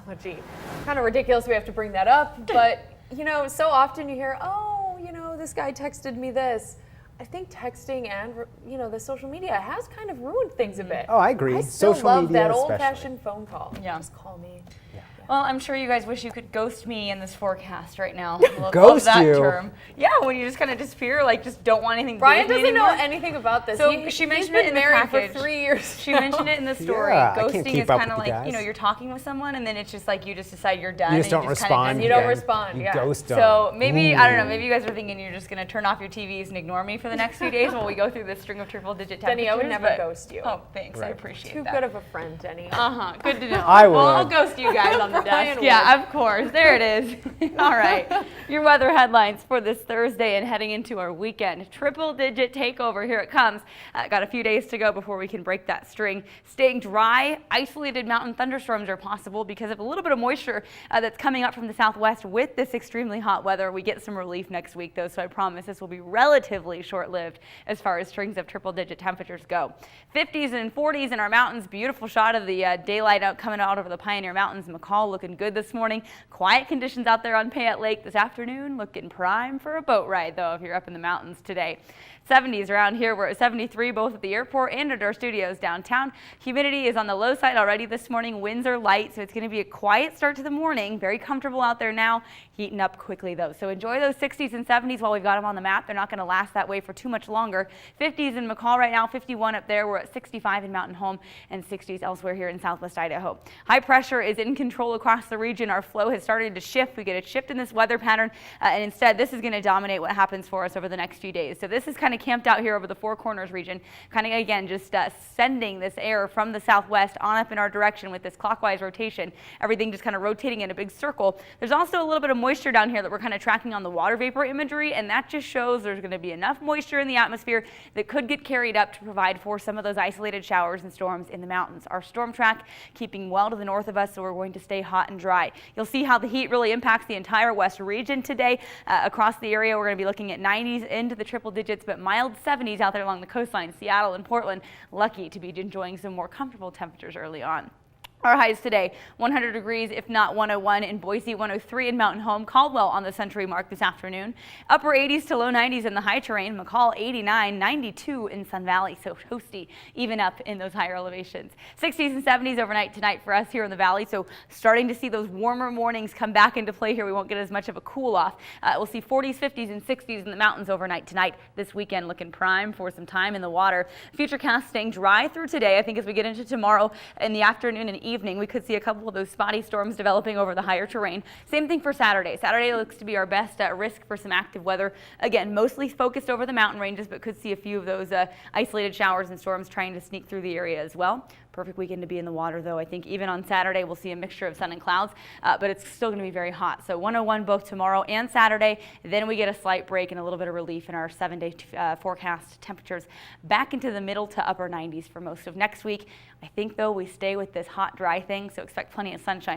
Oh, gee, kind of ridiculous we have to bring that up, but you know, so often you hear, oh, you know, this guy texted me this. I think texting and, you know, the social media has kind of ruined things a bit. Oh, I agree. I still Social love media that especially. old-fashioned phone call. Yeah. Just call me. Yeah. Well, I'm sure you guys wish you could ghost me in this forecast right now. Love Ghost that you? term. Yeah, when you just kind of disappear, like just don't want anything to do Brian with me doesn't know anymore. anything about this. So He- she he's mentioned it been in the married package. for 3 years. She mentioned it in the story. Yeah, I can't Ghosting keep is up kind of with you like, you know, guys. you're talking with someone and then it's just like you just decide you're done. You just and don't just respond. Kinda You don't again. respond, You yeah. ghost them. so maybe, I don't know, Ooh. maybe you guys are thinking you're just going to turn off your TVs and ignore me for the next few days while we go through this string of triple-digit temperatures. Denny, I would never but- ghost you. Oh, thanks. I Right. appreciate Too that. good of a friend, Denny. Good to know. I Well, I'll would. ghost you guys on the Brian desk. would. Yeah, of course. There it is. All right. Your weather headlines for this Thursday and heading into our weekend. Triple-digit takeover. Here it comes. Got a few days to go before we can break that string. Staying dry, isolated mountain thunderstorms are possible because of a little bit of moisture that's coming up from the southwest with this extremely hot weather. We get some relief next week, though, so I promise this will be relatively short-lived as far as strings of triple-digit temperatures go. 50s and 40s in our mountains. Beautiful shot of the daylight out coming out over the Pioneer Mountains. McCall looking good this morning. Quiet conditions out there on Payette Lake this afternoon. Looking prime for a boat ride, though, if you're up in the mountains today. 70s around here. We're at 73 both at the airport and at our studios downtown. Humidity is on the low side already this morning. Winds are light, so it's going to be a quiet start to the morning. Very comfortable out there now. Heating up quickly, though. So enjoy those 60s and 70s while we've got them on the map. They're not going to last that way for too much longer. 50s in McCall right now, 51 up there. We're at 65 in Mountain Home and 60s elsewhere here in southwest Idaho. High pressure is in control across the region. Our flow has started to shift. We get a shift in this weather pattern, and instead this is going to dominate what happens for us over the next few days. So this is kind of camped out here over the Four Corners region, kind of again just sending this air from the southwest on up in our direction with this clockwise rotation. Everything just kind of rotating in a big circle. There's also a little bit of moisture down here that we're kind of tracking on the water vapor imagery, and that just shows there's going to be enough moisture in the atmosphere that could get carried up to provide for some of those isolated showers and storms in the mountains. Our storm track keeping well to the north of us, so we're going to stay hot and dry. You'll see how the heat really impacts the entire west region today. Across the area, we're going to be looking at 90s into the triple digits, but mild 70s out there along the coastline. Seattle and Portland, lucky to be enjoying some more comfortable temperatures early on. Our highs today, 100 degrees, if not 101 in Boise, 103 in Mountain Home, Caldwell on the century mark this afternoon. Upper 80s to low 90s in the high terrain, McCall 89, 92 in Sun Valley, so toasty even up in those higher elevations. 60s and 70s overnight tonight for us here in the valley, so starting to see those warmer mornings come back into play here. We won't get as much of a cool off. We'll see 40s, 50s, and 60s in the mountains overnight tonight. This weekend looking prime for some time in the water. Futurecast staying dry through today. I think as we get into tomorrow in the afternoon and evening, we could see a couple of those spotty storms developing over the higher terrain. Same thing for Saturday. Saturday looks to be our best risk for some active weather. Again, mostly focused over the mountain ranges, but could see a few of those isolated showers and storms trying to sneak through the area as well. Perfect weekend to be in the water, though. I think even on Saturday we'll see a mixture of sun and clouds, but it's still going to be very hot. So 101 both tomorrow and Saturday. Then we get a slight break and a little bit of relief in our 7-day forecast. Temperatures back into the middle to upper 90s for most of next week. I think, though, we stay with this hot, dry thing, so expect plenty of sunshine.